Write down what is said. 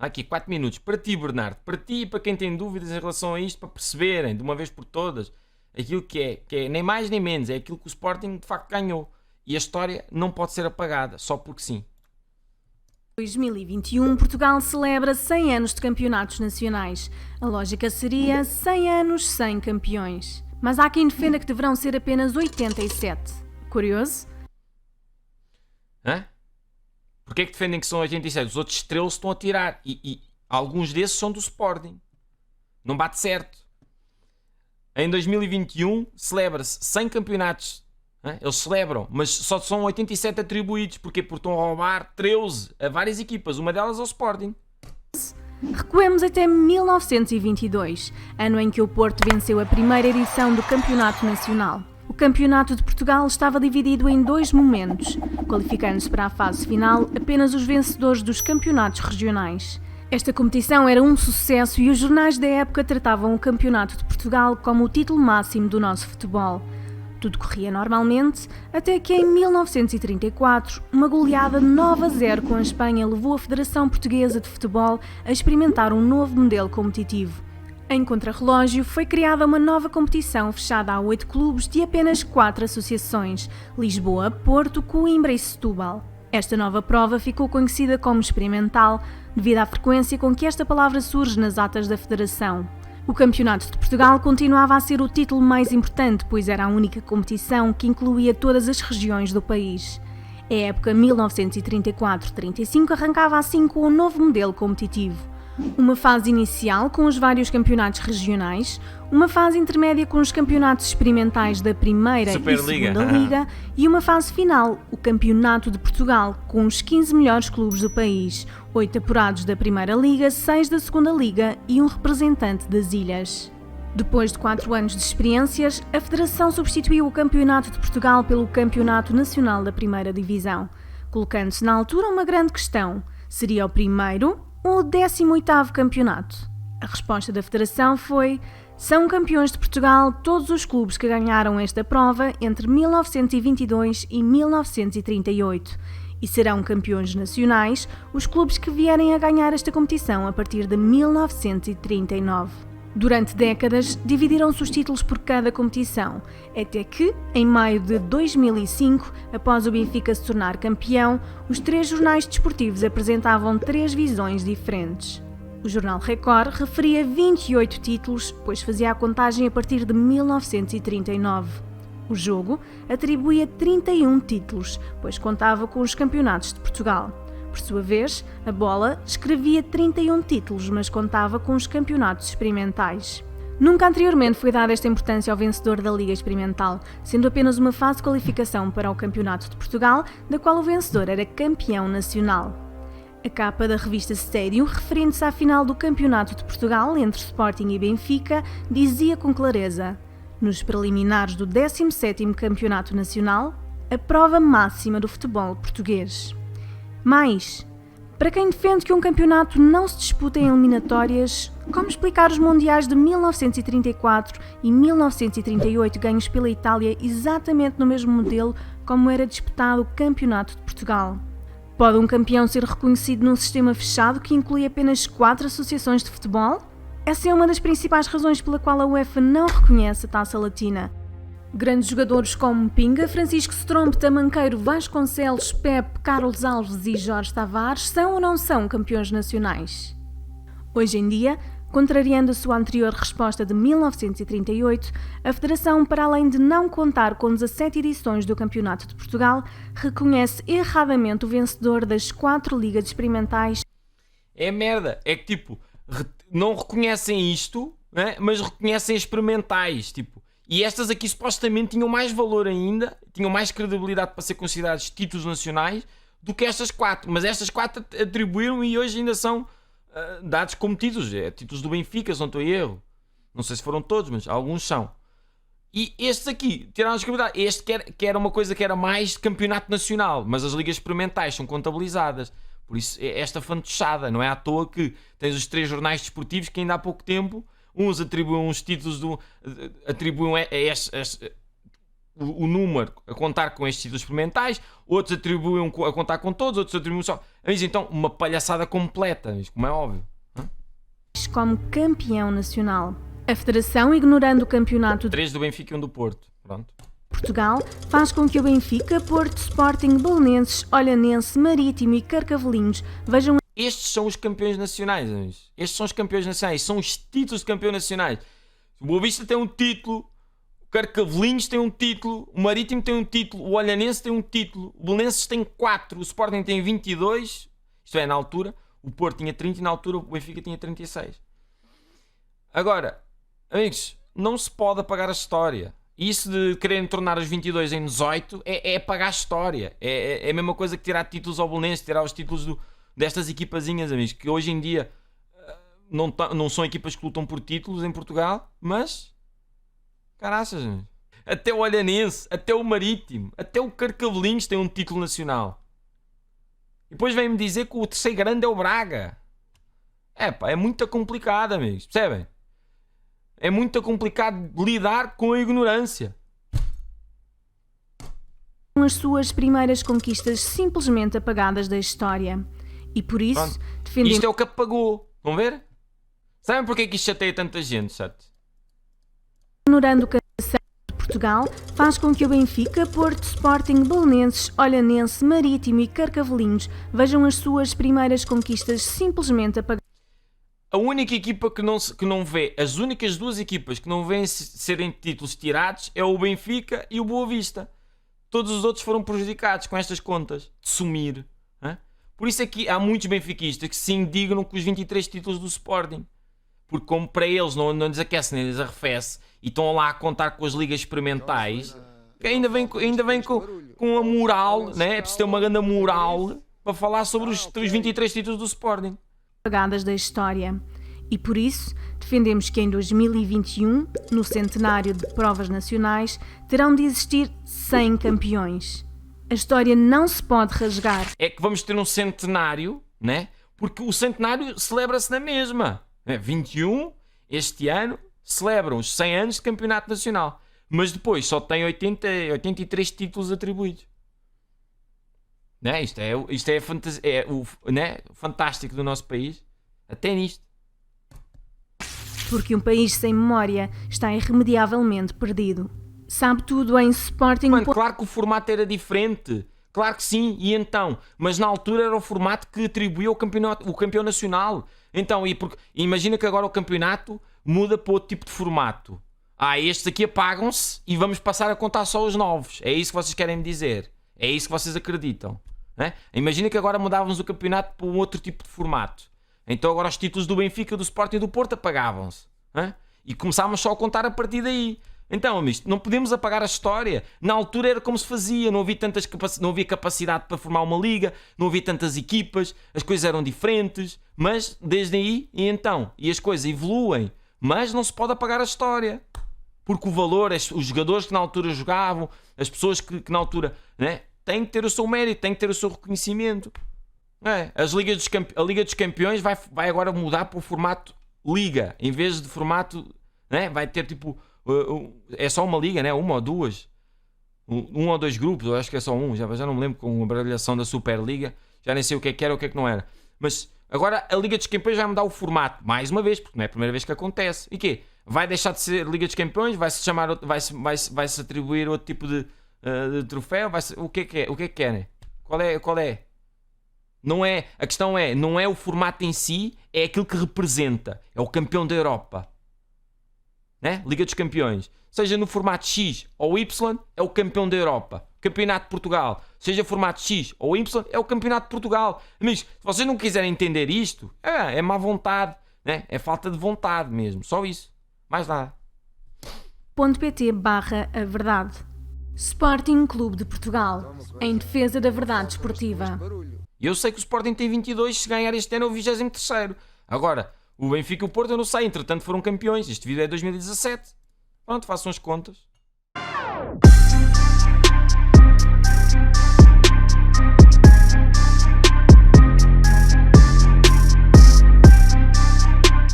Há aqui 4 minutos. Para ti, Bernardo, para ti e para quem tem dúvidas em relação a isto, para perceberem de uma vez por todas aquilo que é nem mais nem menos, é aquilo que o Sporting de facto ganhou. E a história não pode ser apagada, só porque sim. 2021, Portugal celebra 100 anos de campeonatos nacionais. A lógica seria 100 anos, 100 campeões. Mas há quem defenda que deverão ser apenas 87. Curioso? Hã? Porquê é que defendem que são 87? Os outros 13 estão a tirar. E alguns desses são do Sporting. Não bate certo. Em 2021 celebra-se 100 campeonatos. Eles celebram, mas só são 87 atribuídos. Porquê? Porque estão a roubar 13 a várias equipas. Uma delas ao Sporting. Recuemos até 1922, ano em que o Porto venceu a primeira edição do Campeonato Nacional. O Campeonato de Portugal estava dividido em 2 momentos, qualificando-se para a fase final apenas os vencedores dos campeonatos regionais. Esta competição era um sucesso e os jornais da época tratavam o Campeonato de Portugal como o título máximo do nosso futebol. Tudo corria normalmente, até que em 1934, uma goleada 9-0 com a Espanha levou a Federação Portuguesa de Futebol a experimentar um novo modelo competitivo. Em contrarrelógio, foi criada uma nova competição fechada a 8 clubes de apenas 4 associações: Lisboa, Porto, Coimbra e Setúbal. Esta nova prova ficou conhecida como experimental, devido à frequência com que esta palavra surge nas atas da Federação. O Campeonato de Portugal continuava a ser o título mais importante, pois era a única competição que incluía todas as regiões do país. A época 1934-35 arrancava assim com um novo modelo competitivo. Uma fase inicial com os vários campeonatos regionais, uma fase intermédia com os campeonatos experimentais da Primeira Superliga. E Segunda Liga e uma fase final, o Campeonato de Portugal, com os 15 melhores clubes do país, 8 apurados da Primeira Liga, 6 da Segunda Liga e um representante das ilhas. Depois de 4 anos de experiências, a Federação substituiu o Campeonato de Portugal pelo Campeonato Nacional da Primeira Divisão, colocando-se na altura uma grande questão: seria o primeiro ou o 18º campeonato? A resposta da Federação foi: são campeões de Portugal todos os clubes que ganharam esta prova entre 1922 e 1938 e serão campeões nacionais os clubes que vierem a ganhar esta competição a partir de 1939. Durante décadas, dividiram-se os títulos por cada competição, até que, em maio de 2005, após o Benfica se tornar campeão, os 3 jornais desportivos apresentavam 3 visões diferentes. O jornal Record referia 28 títulos, pois fazia a contagem a partir de 1939. O Jogo atribuía 31 títulos, pois contava com os campeonatos de Portugal. Por sua vez, a Bola escrevia 31 títulos, mas contava com os campeonatos experimentais. Nunca anteriormente foi dada esta importância ao vencedor da Liga Experimental, sendo apenas uma fase de qualificação para o Campeonato de Portugal, da qual o vencedor era campeão nacional. A capa da revista Stadium, referindo-se à final do Campeonato de Portugal entre Sporting e Benfica, dizia com clareza: nos preliminares do 17º Campeonato Nacional, a prova máxima do futebol português. Mas, para quem defende que um campeonato não se disputa em eliminatórias, como explicar os mundiais de 1934 e 1938 ganhos pela Itália exatamente no mesmo modelo como era disputado o Campeonato de Portugal? Pode um campeão ser reconhecido num sistema fechado que inclui apenas 4 associações de futebol? Essa é uma das principais razões pela qual a UEFA não reconhece a Taça Latina. Grandes jogadores como Pinga, Francisco Strombe, Tamanqueiro, Vasconcelos, Pepe, Carlos Alves e Jorge Tavares são ou não são campeões nacionais? Hoje em dia, contrariando a sua anterior resposta de 1938, a Federação, para além de não contar com 17 edições do Campeonato de Portugal, reconhece erradamente o vencedor das 4 ligas experimentais. É merda, é que tipo, não reconhecem isto, né? Mas reconhecem experimentais, tipo. E estas aqui supostamente tinham mais valor ainda, tinham mais credibilidade para ser considerados títulos nacionais do que estas 4. Mas estas 4 atribuíram e hoje ainda são dados como títulos. Títulos do Benfica, se não estou em erro. Não sei se foram todos, mas alguns são. E estes aqui tiraram a credibilidade. Este que era uma coisa que era mais campeonato nacional, mas as ligas experimentais são contabilizadas. Por isso, esta fantochada. Não é à toa que tens os 3 jornais desportivos que ainda há pouco tempo uns atribuem uns títulos atribuem o número a contar com estes títulos experimentais, outros atribuem a contar com todos, outros atribuem só. Mas então, uma palhaçada completa, como é óbvio. Como campeão nacional. A Federação, ignorando o campeonato de 3 do Benfica e 1 do Porto. Pronto. Portugal, faz com que o Benfica, Porto, Sporting, Belenenses, Olhanense, Marítimo e Carcavelinhos vejam... Estes são os campeões nacionais, amigos. Estes são os campeões nacionais. São os títulos de campeão nacionais. O Boa Vista tem um título, o Carcavelinhos tem um título, o Marítimo tem um título, o Olhanense tem um título, o Belenenses tem 4, o Sporting tem 22, isto é, na altura, o Porto tinha 30 e na altura o Benfica tinha 36. Agora, amigos, não se pode apagar a história. Isso de quererem tornar os 22 em 18 é apagar a história. É a mesma coisa que tirar títulos ao Belenenses, tirar os títulos destas equipazinhas, amigos, que hoje em dia não são equipas que lutam por títulos em Portugal, mas caraças, amigos. Até o Olhanense, até o Marítimo, até o Carcavelinhos tem um título nacional. E depois vem-me dizer que o terceiro grande é o Braga. É muito complicado, amigos, percebem? É muito complicado lidar com a ignorância. As suas primeiras conquistas simplesmente apagadas da história. E por isso, defendemos... Isto é o que apagou. Vão ver? Sabem porque é que isto chateia tanta gente, certo? Ignorando o campeonato de Portugal, faz com que o Benfica, Porto, Sporting, Belenenses, Olhanense, Marítimo e Carcavelinhos vejam as suas primeiras conquistas simplesmente apagadas. A única equipa que não vê, as únicas duas equipas que não vêem serem títulos tirados é o Benfica e o Boa Vista. Todos os outros foram prejudicados com estas contas de sumir. Hein? Por isso é que há muitos benfiquistas que se indignam com os 23 títulos do Sporting. Porque como para eles não lhes aquece nem lhes arrefece e estão lá a contar com as ligas experimentais, ainda vem com a moral, né? É preciso ter uma grande moral para falar sobre os 23 títulos do Sporting. Apagadas da história. E por isso, defendemos que em 2021, no centenário de provas nacionais, terão de existir 100 campeões. A história não se pode rasgar. É que vamos ter um centenário, né? Porque o centenário celebra-se na mesma. 21, este ano, celebram os 100 anos de campeonato nacional. Mas depois só tem 83 títulos atribuídos. Né? Isto é né? Fantástico do nosso país. Até nisto. Porque um país sem memória está irremediavelmente perdido. Sabe tudo em Sporting... Mano, claro que o formato era diferente. Claro que sim, e então? Mas na altura era o formato que atribuía o campeão nacional. Então, imagina que agora o campeonato muda para outro tipo de formato. Estes aqui apagam-se e vamos passar a contar só os novos. É isso que vocês querem me dizer. É isso que vocês acreditam. Né? Imagina que agora mudávamos o campeonato para um outro tipo de formato. Então agora os títulos do Benfica, do Sporting e do Porto apagavam-se. E começámos só a contar a partir daí. Então, amigos, não podemos apagar a história. Na altura era como se fazia, não havia capacidade para formar uma liga, não havia tantas equipas, as coisas eram diferentes, mas desde aí e as coisas evoluem, mas não se pode apagar a história. Porque o valor, os jogadores que na altura jogavam, as pessoas que na altura, né, têm que ter o seu mérito, têm que ter o seu reconhecimento. A Liga dos Campeões vai agora mudar para o formato liga, em vez de formato, né, vai ter tipo... é só uma liga, né? Uma ou duas, um ou dois grupos, eu acho que é só um, já não me lembro, com a baralhação da Superliga, já nem sei o que era, o que é que não era. Mas agora a Liga dos Campeões vai mudar o formato, mais uma vez, porque não é a primeira vez que acontece. E quê? Vai deixar de ser Liga dos Campeões, vai-se atribuir outro tipo de troféu, o que é que querem? Qual é? Não é, a questão é, não é o formato em si, é aquilo que representa, é o campeão da Europa. Né? Liga dos Campeões, seja no formato X ou Y, é o campeão da Europa. Campeonato de Portugal, seja formato X ou Y, é o Campeonato de Portugal. Amigos, se vocês não quiserem entender isto, é má vontade, né? É falta de vontade mesmo, só isso, mais nada. .pt/a verdade. Sporting Clube de Portugal, em defesa da verdade esportiva. Eu sei que o Sporting tem 22, se ganhar este ano é o 23º. Agora, o Benfica e o Porto eu não sei, entretanto foram campeões. Este vídeo é 2017. Pronto, façam as contas.